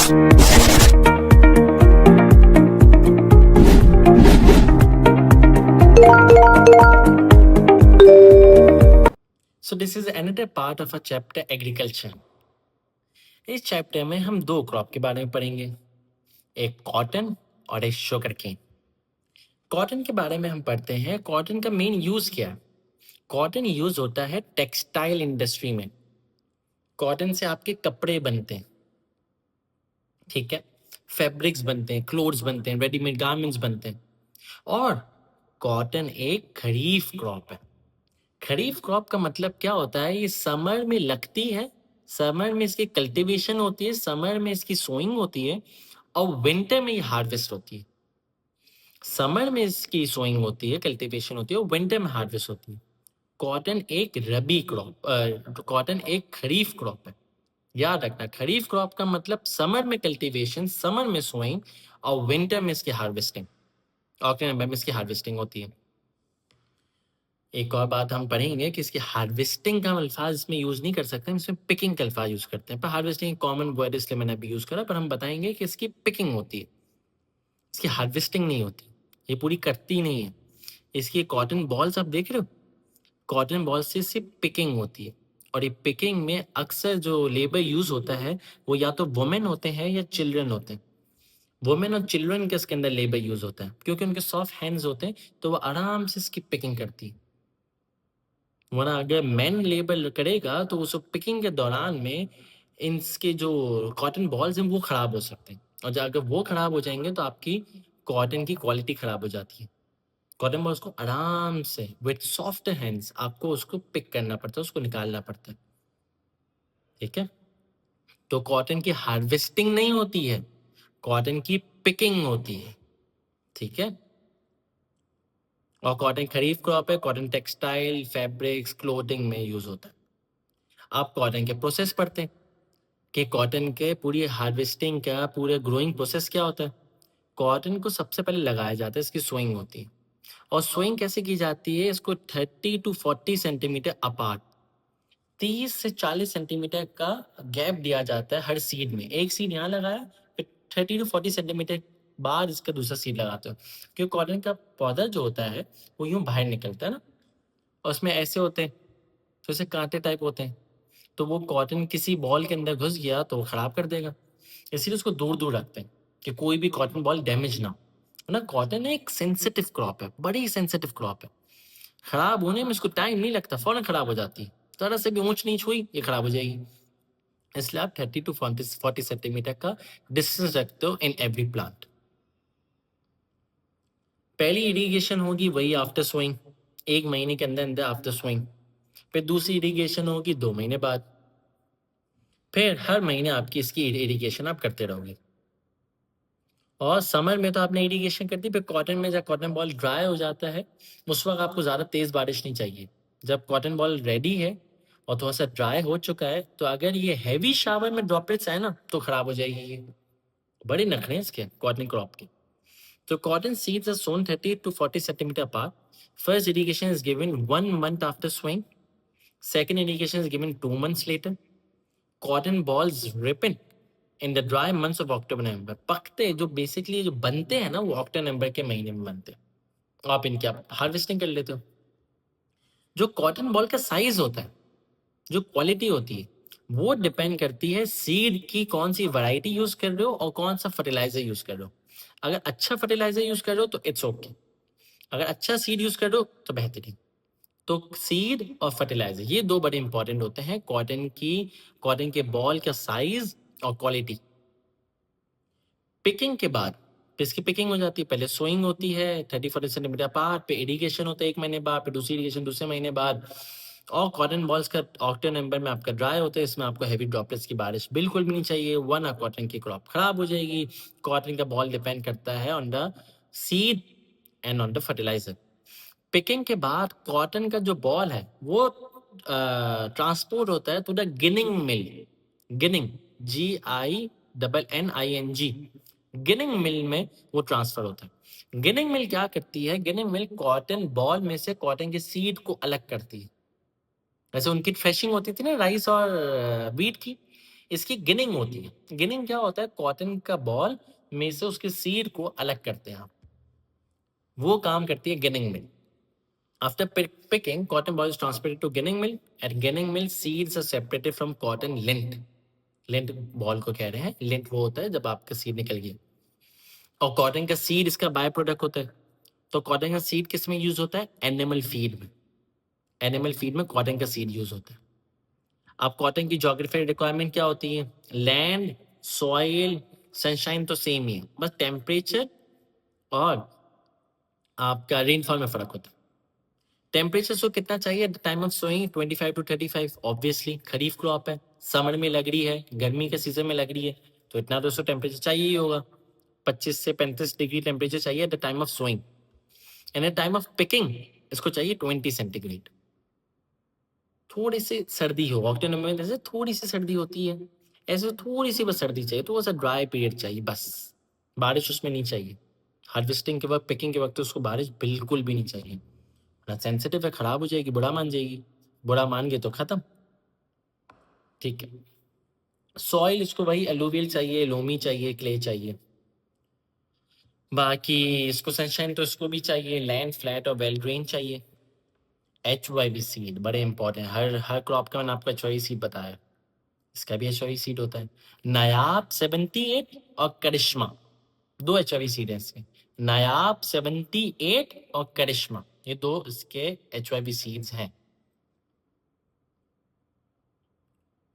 So this is another part of a chapter agriculture. इस chapter में हम दो क्रॉप के बारे में पढ़ेंगे, एक कॉटन और एक शुगर केन। कॉटन के बारे में हम पढ़ते हैं, कॉटन का मेन यूज क्या है। कॉटन यूज होता है टेक्सटाइल इंडस्ट्री में। कॉटन से आपके कपड़े बनते हैं, ठीक है, फैब्रिक्स बनते हैं, क्लोथ्स बनते हैं, रेडीमेड गारमेंट्स बनते हैं। और कॉटन एक खरीफ क्रॉप है। खरीफ क्रॉप का मतलब क्या होता है, ये समर में लगती है, समर में इसकी कल्टीवेशन होती है, समर में इसकी सोइंग होती है और विंटर में ये हार्वेस्ट होती है। समर में इसकी सोइंग होती है, कल्टीवेशन होती है और विंटर में हार्वेस्ट होती है। कॉटन एक रबी क्रॉप, कॉटन एक खरीफ क्रॉप है। याद रखना, खरीफ क्रॉप का मतलब समर में कल्टीवेशन, समर में सोइंग और विंटर में इसकी हार्वेस्टिंग, अक्टूबर में इसकी हार्वेस्टिंग होती है। एक और बात हम पढ़ेंगे कि इसकी हार्वेस्टिंग का अल्फाज इसमें यूज नहीं कर सकते, हम इसमें पिकिंग का अल्फाज यूज करते हैं। पर हार्वेस्टिंग कॉमन वर्ड इसलिए मैंने अभी यूज करा, पर हम बताएंगे कि इसकी पिकिंग होती है, इसकी हार्वेस्टिंग नहीं होती, ये पूरी करती नहीं है। इसकी कॉटन बॉल्स आप देख रहे हो, कॉटन बॉल से सिर्फ पिकिंग होती है। और ये पिकिंग में अक्सर जो लेबर यूज होता है वो या तो वुमेन होते हैं या चिल्ड्रन होते हैं। वुमेन और चिल्ड्रन के इसके अंदर लेबर यूज होता है, क्योंकि उनके सॉफ्ट हैंड्स होते हैं, तो वो आराम से इसकी पिकिंग करती है। वरना अगर मैन लेबर करेगा तो उस पिकिंग के दौरान में इनके जो कॉटन बॉल्स हैं वो खराब हो सकते हैं, और अगर वो खराब हो जाएंगे तो आपकी कॉटन की क्वालिटी खराब हो जाती है। कॉटन बॉल्स को आराम से विथ सॉफ्ट हैंड्स आपको उसको पिक करना पड़ता है, उसको निकालना पड़ता है, ठीक है। तो कॉटन की हार्वेस्टिंग नहीं होती है, कॉटन की पिकिंग होती है, ठीक है। और कॉटन खरीफ क्रॉप है, कॉटन टेक्सटाइल, फैब्रिक्स, क्लोथिंग में यूज होता है। आप कॉटन के प्रोसेस पढ़ते हैं कि कॉटन के पूरी हार्वेस्टिंग का पूरे ग्रोइंग प्रोसेस क्या होता है। कॉटन को सबसे पहले लगाया जाता है, इसकी सोइंग होती है। और सोइंग कैसे की जाती है, इसको 30 टू 40 सेंटीमीटर अपार्ट, 30 से 40 सेंटीमीटर का गैप दिया जाता है हर सीड में। एक सीड यहाँ लगाया, फिर 30 टू 40 सेंटीमीटर बाद इसका दूसरा सीड लगाते हो, क्योंकि कॉटन का पौधा जो होता है वो यूं बाहर निकलता है ना, और उसमें ऐसे होते हैं, तो ऐसे कांटे टाइप होते हैं, तो वो कॉटन किसी बॉल के अंदर घुस गया तो वो खराब कर देगा। इसीलिए उसको दूर दूर रखते हैं कि कोई भी कॉटन बॉल डैमेज ना हो, है ना। कॉटन एक सेंसिटिव क्रॉप है, बड़ी सेंसिटिव क्रॉप है। खराब होने में इसको टाइम नहीं लगता, फौरन खराब हो जाती है, जरा से भी ऊंच नीच हुई ये खराब हो जाएगी। इसलिए आप 30 टू 40 सेंटीमीटर का डिस्टेंस रखते हो इन एवरी प्लांट। पहली इरिगेशन होगी वही आफ्टर सोइंग, 1 महीने के अंदर अंदर आफ्टर सोइंग। फिर दूसरी इरिगेशन होगी 2 महीने बाद। फिर हर महीने आपकी इसकी इरिगेशन आप करते रहोगे। और समर में तो आपने इरिगेशन कर दी, फिर कॉटन में जब कॉटन बॉल ड्राई हो जाता है उस वक्त आपको ज़्यादा तेज़ बारिश नहीं चाहिए। जब कॉटन बॉल रेडी है और थोड़ा सा ड्राई हो चुका है, तो अगर ये हैवी शावर में ड्रॉपलेट्स आए ना तो खराब हो जाएगी ये। बड़े नखरे हैं इसके कॉटन क्रॉप के। तो cotton seeds are sown 30 to 40 centimeter apart. First irrigation is given 1 month after sowing. Second irrigation is given 2 months later. Cotton balls ripen in the dry months of October November. पकते जो basically जो बनते हैं ना वो अक्टूबर नवंबर के महीने में बनते हैं। आप इनकी आप हार्वेस्टिंग कर लेते हो। जो कॉटन बॉल का साइज होता है, जो क्वालिटी होती है, वो डिपेंड करती है सीड की कौन सी वैरायटी यूज कर रहे हो और कौन सा फर्टिलाइजर यूज कर रहे हो। अगर अच्छा फर्टिलाइजर यूज कर रहे हो तो इट्स ओके, अगर अच्छा सीड यूज कर रहे हो तो बेहतरीन। तो सीड और फर्टिलाइजर ये दो बड़े इंपॉर्टेंट होते हैं कॉटन के बॉल का साइज और क्वालिटी। पिकिंग के बाद इसकी पिकिंग हो जाती है, पहले सोइंग होती है 30-40 सेंटीमीटर पार, पे इरिगेशन होता है 1 महीने बाद, फिर दूसरी इरिगेशन दूसरे महीने बाद। और कॉटन बॉल्स का अक्टूबर नवंबर में आपका ड्राई होता है, इसमें आपको हैवी ड्रॉपलेट्स की बारिश बिल्कुल भी नहीं चाहिए, वरना कॉटन की क्रॉप खराब हो जाएगी। कॉटन का बॉल डिपेंड करता है on the seed and on the fertiliser. Picking के बाद कॉटन का जो बॉल है वो ट्रांसपोर्ट होता है to the ginning mill. Ginning, GINNING, ginning mill में वो ट्रांसफर होता है। गिनिंग मिल क्या करती है, गिनिंग मिल कॉटन बॉल में से कॉटन के सीड को अलग करती है। जैसे उनकी थ्रेशिंग होती थी ना राइस और व्हीट की, इसकी गिनिंग होती है। गिनिंग क्या होता है? कॉटन का बॉल में से उसके सीड को अलग करते हैं आप, वो काम करती है ginning mill. After picking, cotton ball is transported to ginning mill. At ginning mill, seeds are separated from cotton lint. Lint ball को कह रहे हैं, लिंट वो होता है जब आपका सीड निकल गया। और कॉटन का सीड इसका बाय प्रोडक्ट होता है। तो कॉटन का सीड किस में यूज होता है? एनिमल फीड में। एनिमल फीड में कॉटन का सीड यूज होता है। अब कॉटन की ज्योग्राफिकल रिक्वायरमेंट क्या होती है? लैंड, सॉइल, सनशाइन तो सेम ही है, बस टेम्परेचर और आपका रेनफॉल में फर्क होता है। टेम्परेचर सो कितना चाहिए at the time of sowing? 25 to 35। Obviously kharif crop है, समर में लग रही है, गर्मी के सीजन में लग रही है, तो इतना तो टेम्परेचर चाहिए ही होगा। 25 से 35 डिग्री टेम्परेचर चाहिए at the time of sowing. And at time of picking इसको चाहिए 20 सेंटीग्रेड। थोड़ी सी सर्दी हो, ऑक्टेन में जैसे थोड़ी सी सर्दी होती है, ऐसे थोड़ी सी बस सर्दी चाहिए, तो सा ड्राई पीरियड चाहिए बस, बारिश उसमें नहीं चाहिए। हार्वेस्टिंग के वक्त, पिकिंग के वक्त तो उसको बारिश बिल्कुल भी नहीं चाहिए, ना सेंसिटिव है, खराब हो जाएगी, बुरा मान जाएगी, बुरा मान गए तो खत्म। ठीक है। सॉइल इसको वही एलुवियल चाहिए, लोमी चाहिए, क्ले चाहिए। बाकी इसको सनशाइन तो इसको भी चाहिए, लैंड फ्लैट और वेल ड्रेन चाहिए। HYV सीड बड़े इंपॉर्टेंट, हर क्रॉप का मैंने आपको HYV सीड बताया, इसका भी HYV सीड होता है। नायाब 78 और करिश्मा, दो HYV सीड है इसके। नायाब 78 और करिश्मा, ये दो इसके HYV सीड्स हैं।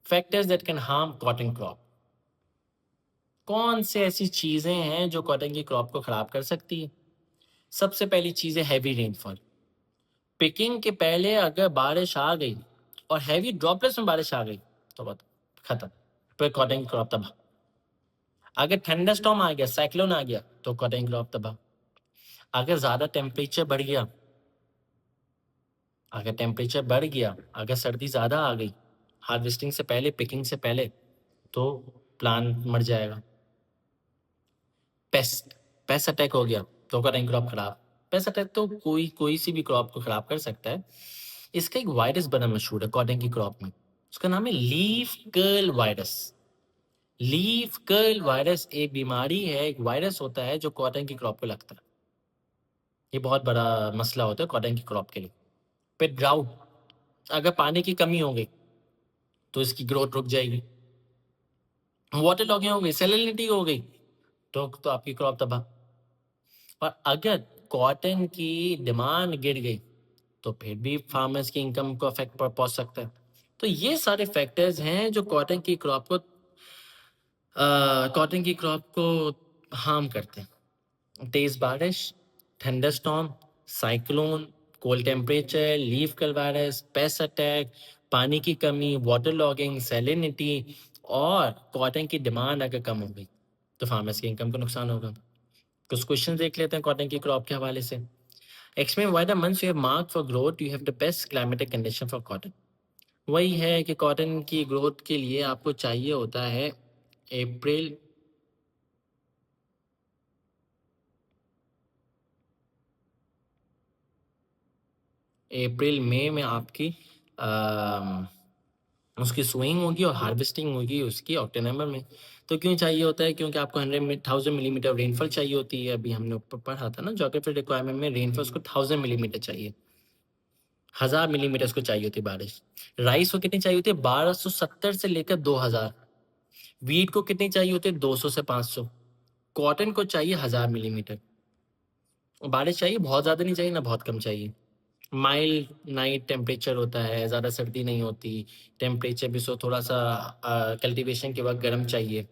Factors that can harm cotton crop, कौन से ऐसी चीजें हैं जो कॉटन की क्रॉप को खराब कर सकती है? सबसे पहली चीज है हैवी रेनफॉल। पिकिंग के पहले अगर बारिश आ गई और हैवी ड्रॉपलेट्स में बारिश आ गई तो बात खत्म, फिर कॉटन क्रॉप तबाह। अगर थंडर स्टॉर्म आ गया, साइक्लोन आ गया, तो कॉटन क्रॉप तबाह। अगर ज्यादा टेम्परेचर बढ़ गया, अगर टेम्परेचर बढ़ गया, अगर सर्दी ज्यादा आ गई हार्वेस्टिंग से पहले, पिकिंग से पहले, तो प्लांट मर जाएगा। पेस्ट पेस्ट अटैक हो गया तो कॉटन क्रॉप खराब। पेस्ट अटैक तो कोई कोई सी भी क्रॉप को खराब कर सकता है। इसका एक वायरस बना मशहूर है कॉटन की क्रॉप में, उसका नाम है leaf curl virus. Leaf curl virus एक बीमारी है, एक वायरस होता है जो कॉटन की क्रॉप को लगता है। ये बहुत बड़ा मसला होता है कॉटन की क्रॉप के लिए। फिर ड्राउट, अगर पानी की कमी हो गई तो इसकी ग्रोथ रुक जाएगी। वाटर लॉगिंग हो गई, सैलिनिटी हो गई, तो आपकी क्रॉप तबाह। और अगर कॉटन की डिमांड गिर गई तो फिर भी फार्मर्स की इनकम को अफेक्ट पहुंच सकता है। तो ये सारे फैक्टर्स हैं जो कॉटन की क्रॉप को हार्म करते हैं। तेज बारिश, thunderstorm, cyclone, cold temperature, leaf curl virus, paste attack, पानी की कमी, वाटर लॉगिंग, सैलिनिटी, और कॉटन की डिमांड अगर कम हो गई तो फार्मर्स की इनकम को नुकसान होगा। कुछ क्वेश्चन देख लेते हैं कॉटन की क्रॉप के हवाले से। Explain why the months you have marked for growth you have the best climatic condition for cotton. वही है कि कॉटन की ग्रोथ के लिए आपको चाहिए होता है अप्रैल, मई में आपकी उसकी सोइंग होगी और हार्वेस्टिंग होगी उसकी अक्टूबर में। तो क्यों चाहिए होता है? क्योंकि आपको 100,000 मिलीमीटर रेनफॉल चाहिए होती है। अभी हमने ऊपर पढ़ा था ना ज्योग्राफिकल रिक्वायरमेंट में, रेनफॉल को 1000 मिलीमीटर चाहिए, 1000 मिलीमीटर को चाहिए होती बारिश। राइस को कितनी चाहिए होती है? 1270 से लेकर 2000। वीट को कितनी चाहिए होती है? 200 से 500। कॉटन को चाहिए 1000 मिलीमीटर। बारिश चाहिए, बहुत ज़्यादा नहीं चाहिए ना बहुत कम चाहिए। माइल्ड नाइट टेम्परेचर होता है, ज़्यादा सर्दी नहीं होती। टेम्परेचर भी सो थोड़ा सा कल्टीवेशन के वक्त गर्म चाहिए।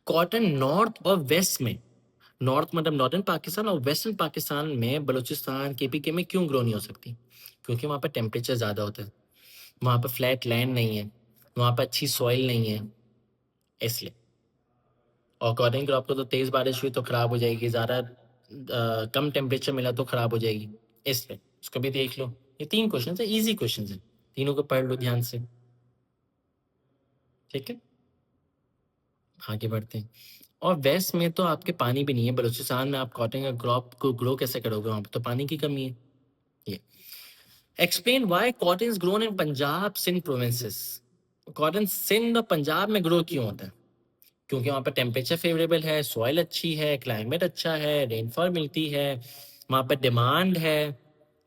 कॉटन नॉर्थ और वेस्ट में, नॉर्थ मतलब नॉर्दर्न पाकिस्तान और वेस्टर्न पाकिस्तान में, बलूचिस्तान, KPK में क्यों ग्रो नहीं हो सकती? क्योंकि वहाँ पर टेम्परेचर ज़्यादा होता है, वहाँ पर फ्लैट लैंड नहीं है, वहाँ पर अच्छी सॉइल नहीं है, इसलिए। और कॉटन क्रॉप को तो तेज़ बारिश हुई तो ख़राब हो जाएगी, ज़्यादा कम टेम्परेचर मिला तो ख़राब हो जाएगी, इसलिए उसको भी देख लो। ये 3 क्वेश्चन है, ईजी क्वेश्चन है, तीनों को पढ़ लो ध्यान से। ठीक है, आगे बढ़ते हैं। और वेस्ट में तो आपके पानी भी नहीं है, बलूचिस्तान में आप कॉटन का क्रॉप को ग्रो कैसे करोगे? वहाँ पर तो पानी की कमी है। ये explain why cotton is grown in Punjab Sindh provinces. Cotton Sindh और पंजाब में ग्रो क्यों होता है? क्योंकि वहाँ पर टेम्परेचर फेवरेबल है, सॉइल अच्छी है, क्लाइमेट अच्छा है, रेनफॉल मिलती है, वहाँ पर डिमांड है,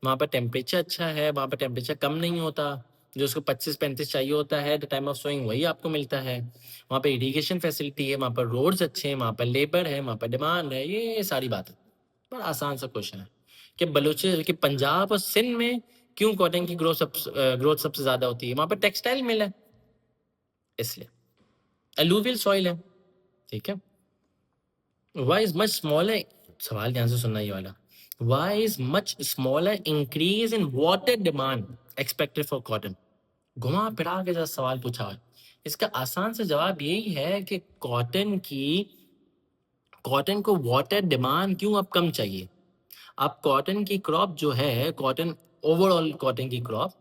वहाँ पर टेम्परेचर अच्छा है, वहाँ पर टेम्परेचर कम नहीं होता, जो उसको 25-35 चाहिए होता है द टाइम ऑफ सोइंग वही आपको मिलता है। वहाँ पर इरिगेशन फैसिलिटी है, वहाँ पर रोड्स अच्छे हैं, वहाँ पर लेबर है, वहाँ पर डिमांड है, ये सारी बात है। बड़ा आसान सा क्वेश्चन है कि पंजाब और सिंध में क्यों कॉटन की ग्रोथ सबसे ज़्यादा होती है? वहाँ पर टेक्सटाइल मिल है, इसलिए अलूवियल सॉइल है, ठीक है। Why is much smaller? सवाल ध्यान से सुनना ये वाला. Why is much smaller increase in water demand expected for cotton? घुमा फिरा के जरा सवाल पूछा है. इसका आसान सा जवाब यही है कि कॉटन को वाटर डिमांड क्यों अब कम चाहिए. अब कॉटन की क्रॉप जो है, कॉटन ओवरऑल कॉटन की क्रॉप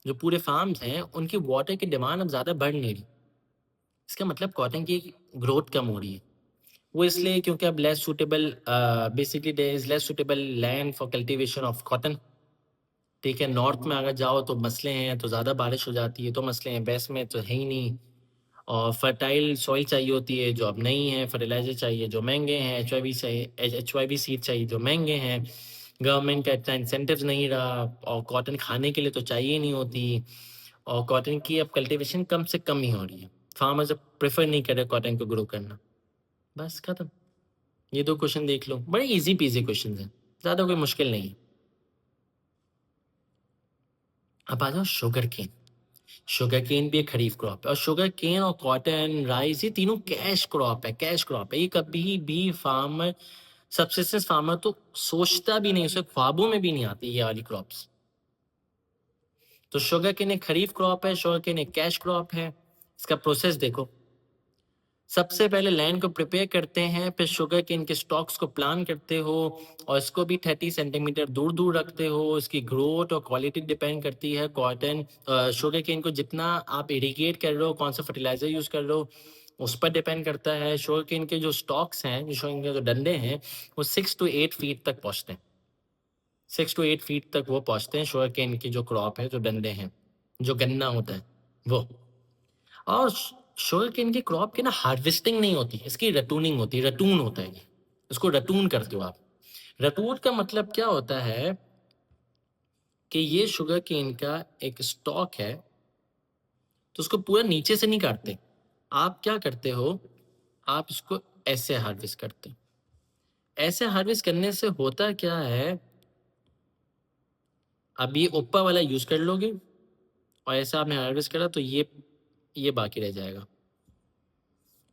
जो पूरे फार्म्स हैं उनकी वाटर की डिमांड अब ज़्यादा बढ़ नहीं रही. इसका मतलब कॉटन की ग्रोथ कम हो रही है. वो इसलिए क्योंकि अब basically there is less suitable land for cultivation of cotton. ठीक है, नॉर्थ में अगर जाओ तो मसले हैं, तो ज़्यादा बारिश हो जाती है तो मसले हैं, वेस्ट में तो है ही नहीं. और फर्टाइल सॉइल चाहिए होती है जो अब नहीं है, फर्टिलाइजर चाहिए जो महंगे हैं, एच वाई वी सीड चाहिए जो महंगे हैं, गवर्नमेंट का इतना इंसेंटिव्स नहीं रहा, और कॉटन खाने के लिए तो चाहिए नहीं होती, और कॉटन की अब कल्टीवेशन कम से कम ही हो रही है. फार्मर्स अब प्रेफर नहीं कर रहे कॉटन को ग्रो करना. बस खत्म. ये 2 क्वेश्चन देख लो, बड़े इजी पीजी क्वेश्चन हैं, ज़्यादा कोई मुश्किल नहीं है. अब आ जाओ शुगर केन भी एक खरीफ क्रॉप है, और शुगर केन और कॉटन राइस ये तीनों कैश क्रॉप है. ये कभी भी फार्मर सबसिस्टेंस फार्मर तो सोचता भी नहीं, उसे ख्वाबों में भी नहीं आती ये वाली क्रॉप्स. तो शुगर केन एक खरीफ क्रॉप है, शुगर केन एक कैश क्रॉप है. इसका प्रोसेस देखो. सबसे पहले लैंड को प्रिपेयर करते हैं, फिर शुगर केन के स्टॉक्स को प्लान करते हो, और इसको भी 30 सेंटीमीटर दूर दूर रखते हो. इसकी ग्रोथ और क्वालिटी डिपेंड करती है शुगर केन को जितना आप इरिगेट कर रहे हो, कौन सा फर्टिलाइजर यूज कर रहे हो, उस पर डिपेंड करता है. शुगर केन के जो स्टॉक्स हैं, जो शुगर के जो डंडे हैं, वो 6 to 8 फीट तक पहुँचते हैं. 6 to 8 फीट तक वो पहुँचते हैं शुगर केन की जो क्रॉप है, जो डंडे हैं, जो गन्ना होता है वो. और शुगर केन की क्रॉप की ना हार्वेस्टिंग नहीं होती, इसकी रटूनिंग होती है. रटून होता है ये, इसको रटून करते हो आप. रटून का मतलब क्या होता है कि ये शुगर केन का एक स्टॉक है, तो उसको पूरा नीचे से नहीं काटते. आप क्या करते हो, आप इसको ऐसे हार्वेस्ट करते हो. ऐसे हार्वेस्ट करने से होता क्या है, अब ये ऊपर वाला यूज कर लोगे, और ऐसा आपने हार्वेस्ट करा तो ये बाकी रह जाएगा.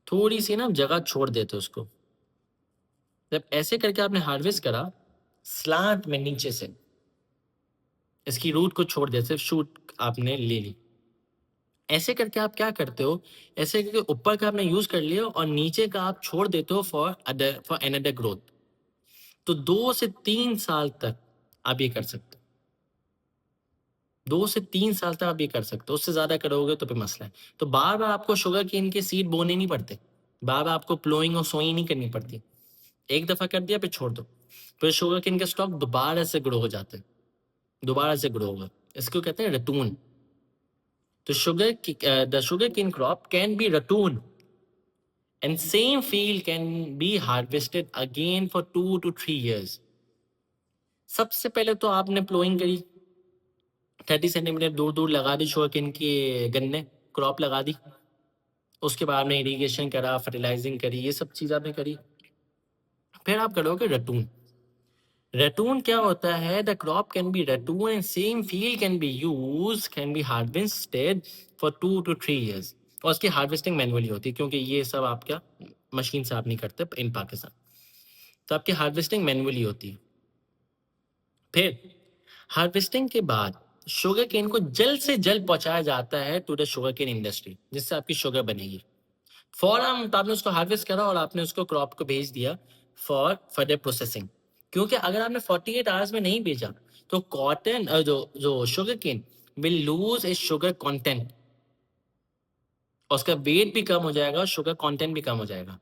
थोड़ी सी ना जगह छोड़ देते हो उसको. जब ऐसे करके आपने हार्वेस्ट करा स्लांट में नीचे से, इसकी रूट को छोड़ दिया, सिर्फ शूट आपने ले ली. ऐसे करके आप क्या करते हो, ऐसे करके ऊपर का आपने यूज कर लिया और नीचे का आप छोड़ देते हो फॉर अनदर ग्रोथ. तो 2 से 3 साल तक आप ये कर सकते हो. 2 से 3 साल तक आप ये कर सकते हो. उससे ज्यादा करोगे तो फिर मसला है. तो बार बार आपको शुगर केन के सीड बोने नहीं पड़ते, बार बार आपको प्लोइंग और सोइंग नहीं करनी पड़ती. एक दफा कर दिया फिर छोड़ दो, फिर शुगर केन का स्टॉक दोबारा से ग्रो हो जाते हैं, दोबारा से ग्रो होगा. इसको कहते हैं रटून. तो the sugar cane crop can be ratoon and same field can be harvested again for 2 to 3 years. सबसे पहले तो आपने प्लोइंग करी, 30 सेंटीमीटर दूर दूर लगा दी शुगर केन की गन्ने, क्रॉप लगा दी. उसके बाद आपने इरिगेशन करा, फर्टिलाइजिंग करी, ये सब चीज़ आपने करी. फिर आप करोगे रटून. रटून क्या होता है, the crop can be रटून and same field can be harvested for 2 to 3 years. और उसकी हार्वेस्टिंग मैनुअली होती है, क्योंकि ये सब आपका मशीन से आप नहीं करते इन पाकिस्तान. तो आपकी हार्वेस्टिंग मैनुअली होती है. फिर हार्वेस्टिंग के बाद शुगर केन को जल्द से जल्द पहुंचाया जाता है to the sugar cane industry, जिससे आपकी शुगर बनेगी. फौरन तो आपने उसको हार्वेस्ट करा और आपने उसको क्रॉप को भेज दिया फॉर फर्दर प्रोसेसिंग. क्योंकि अगर आपने 48 आवर्स में नहीं भेजा तो कॉटन जो जो sugar cane will lose is sugar content, और उसका वेट भी कम हो जाएगा, शुगर कंटेंट भी कम हो जाएगा.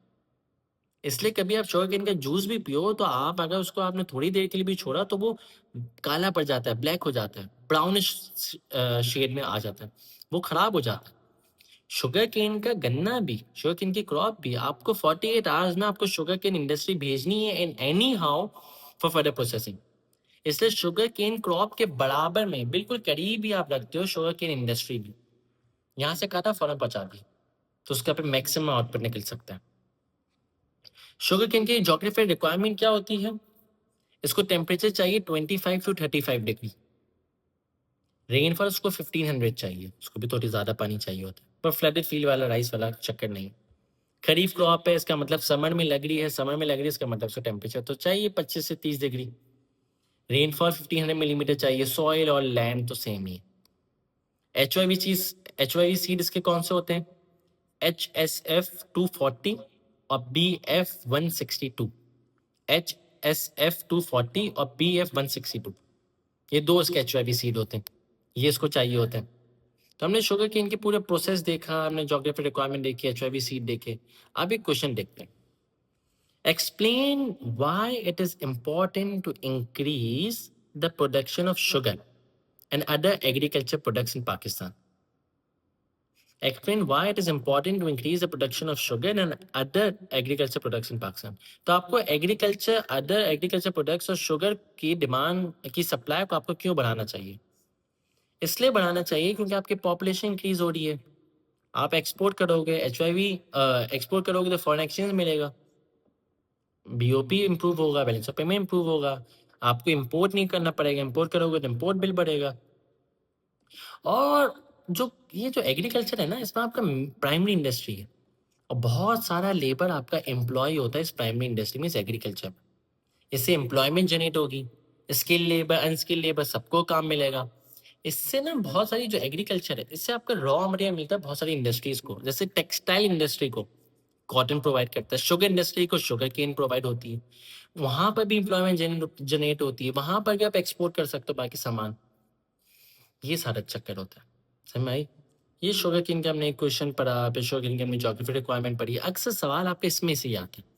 इसलिए कभी आप शुगर केन का जूस भी पियो तो आप अगर उसको आपने थोड़ी देर के लिए भी छोड़ा तो वो काला पड़ जाता है, ब्लैक हो जाता है, ब्राउनिश शेड में आ जाता है, वो खराब हो जाता है. शुगर केन का गन्ना भी, शुगर केन की क्रॉप भी आपको 48 आवर्स में आपको शुगर केन इंडस्ट्री भेजनी है in any how for further processing. इसलिए शुगर केन क्रॉप के बराबर में बिल्कुल करीब ही आप रखते हो शुगर केन इंडस्ट्री भी। यहाँ से काटा फौरन पहुंचा दी, तो उसका पे मैक्सिमम आउटपुट निकल सकता है। शुगर केन की ज्योग्राफिकल रिक्वायरमेंट क्या होती है? इसको टेम्परेचर चाहिए 25 टू 35 डिग्री, रेनफॉल उसको 1500 चाहिए, उसको भी थोड़ी ज़्यादा पानी चाहिए होता है, पर फ्लडेड फील्ड वाला राइस वाला चक्कर नहीं। खरीफ क्रॉप है, इसका मतलब समर में लग रही है, समर में लग रही है, इसका मतलब उसका टेम्परेचर तो चाहिए 25 से 30 डिग्री, रेनफॉल 1500 मिलीमीटर चाहिए, सॉइल और लैंड तो सेम ही है। एच वाई वी सीड इसके कौन से होते हैं? HSF240 और BF162। HSF240 और BF162, ये दो इसके एच सीड होते हैं, ये इसको चाहिए होते हैं। तो हमने शुगर केन के पूरे प्रोसेस देखा, हमने ज्योग्राफिक रिक्वायरमेंट देखी, एच सीड देखे। अब एक क्वेश्चन देखते हैं। Explain why it is important to increase the production of sugar and other agriculture products in Pakistan. Explain why it is important to increase the production of sugar and other agriculture products in Pakistan. तो आपको agriculture, other agriculture products और sugar की demand की supply को आपको क्यों बढ़ाना चाहिए? इसलिए बढ़ाना चाहिए क्योंकि आपकी पॉपुलेशन इंक्रीज हो रही है, आप एक्सपोर्ट करोगे, एचवाईवी एक्सपोर्ट करोगे तो फॉरेन एक्सचेंज मिलेगा, बीओपी इंप्रूव होगा, बैलेंस ऑफ पेमेंट इंप्रूव होगा, आपको इंपोर्ट नहीं करना पड़ेगा, इंपोर्ट करोगे तो इंपोर्ट बिल बढ़ेगा। और जो ये जो एग्रीकल्चर है ना, इसमें आपका प्राइमरी इंडस्ट्री है और बहुत सारा लेबर आपका एम्प्लॉय होता है इस प्राइमरी इंडस्ट्री में, इस एग्रीकल्चर में। इससे एम्प्लॉयमेंट जनरेट होगी, स्किल लेबर, अनस्किल लेबर, सबको काम मिलेगा। इससे ना बहुत सारी जो एग्रीकल्चर है, इससे आपका रॉ मटेरियल मिलता है बहुत सारी इंडस्ट्रीज को, जैसे टेक्सटाइल इंडस्ट्री को कॉटन प्रोवाइड करता है, शुगर इंडस्ट्री को शुगर केन प्रोवाइड होती है, वहां पर भी एम्प्लॉयमेंट जनरेट होती है, वहां पर भी आप एक्सपोर्ट कर सकते हो बाकी सामान। ये सारा चक्कर होता है, समझ में आई? ये शुगर केन का हमने एक क्वेश्चन पढ़ा, फिर शुगर केन की हमने ज्योग्राफी रिक्वायरमेंट पढ़ी, अक्सर सवाल आपके इसमें से ही आते हैं।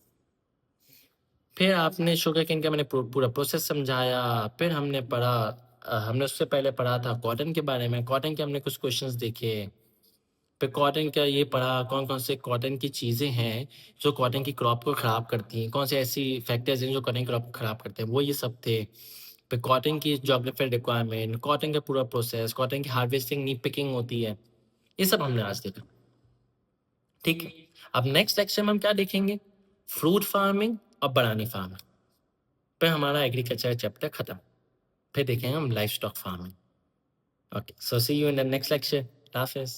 फिर आपने शुगर केन का मैंने पूरा प्रोसेस समझाया, फिर हमने पढ़ा हमने उससे पहले पढ़ा था कॉटन के बारे में, कॉटन के हमने कुछ क्वेश्चंस देखे, फिर कॉटन का ये पढ़ा कौन कौन से कॉटन की चीज़ें हैं जो कॉटन की क्रॉप को ख़राब करती हैं, कौन से ऐसी फैक्टर्स हैं जो कॉटन की क्रॉप को ख़राब करते हैं, वो ये सब थे। फिर कॉटन की ज्योग्राफिकल रिक्वायरमेंट, कॉटन का पूरा प्रोसेस, कॉटन की हार्वेस्टिंग नी पिकिंग होती है, ये सब हमने आज देखा। ठीक है, अब नेक्स्ट लेक्चर में हम क्या देखेंगे? फ्रूट फार्मिंग और बनानी फार्मिंग। फिर हमारा एग्रीकल्चर चैप्टर खत्म, फिर देखेंगे हम life stock farming. Okay, so see you in the next lecture. हाफिज़।